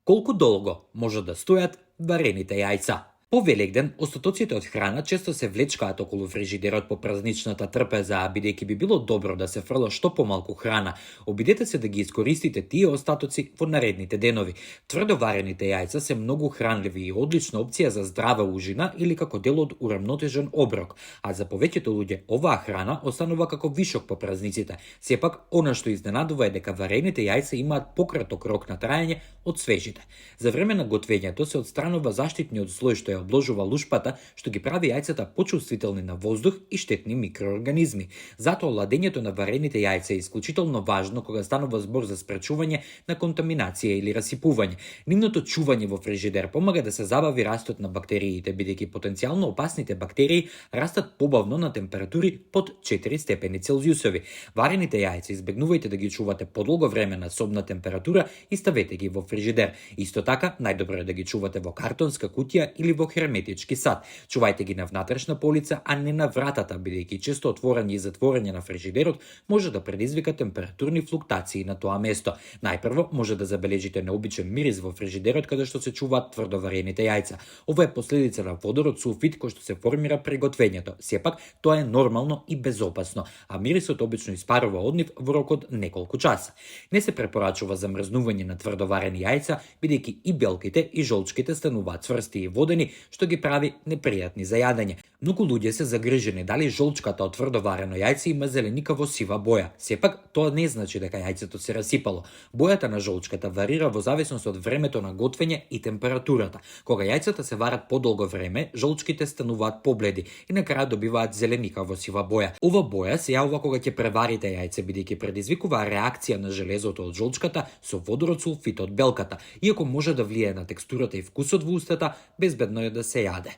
Колку долго може да стојат варените јајца? По Великден, остатоците од храна често се влечкаат околу фрижидерот по празничната трпеза, бидејќи би било добро да се фрла што помалку храна. Обидете се да ги искористите тие остатоци во наредните денови. Тврдоварените јајца се многу хранливи и одлична опција за здрава ужина или како дел од урамнотежен оброк, а за повеќето луѓе оваа храна останува како вишок по празниците. Сепак, она што изненадува е дека варените јајца имаат пократок рок на траење од свежите. За време на готвењето се отстранува заштитниот слој што обложува лушпата, што ги прави јајцата почувствителни на воздух и штетни микроорганизми. Затоа ладењето на варените јајца е исклучително важно кога станува збор за спречување на контаминација или расипување. Нивното чување во фрижидер помага да се забави растот на бактериите, бидејќи потенцијално опасните бактерии растат побавно на температури под 4 степени Целзиусови. Варените јајца избегнувајте да ги чувате подолго време на собна температура и ставете ги во фрижидер. Исто така, најдобро е да ги чувате во картонска кутија или во херметички сад. Чувајте ги на внатрешна полица, а не на вратата, бидејќи често отворање и затворање на фрижидерот може да предизвика температурни флуктации на тоа место. Најпрво може да забележите необичен мирис во фрижидерот каде што се чуваат тврдоварените јајца. Ова е последица на водород сулфид кој што се формира при готвењето. Сепак, тоа е нормално и безопасно, а мирисот обично испарува од нив во рок од неколку часа. Не се препорачува замрзнување на тврдоварени јајца, бидејќи и белките и жолчките стануваат цврсти и водени, што ги прави непријатни за јадење. Многу луѓе се загрижени дали жолчката од тврдоварено јајце има зеленикаво сива боја. Сепак, тоа не значи дека јајцето се расипало. Бојата на жолчката варира во зависност од времето на готвење и температурата. Кога јајцата се варат подолго време, жолчките стануваат побледи и на крај добиваат зеленикаво сива боја. Ова боја се јавува кога ќе преварите јајце, бидејќи предизвикува реакција на железото од жолчката со водород сулфид од белката. Иако може да влијае на текстурата и вкусот во устата, безбедно е да се јаде.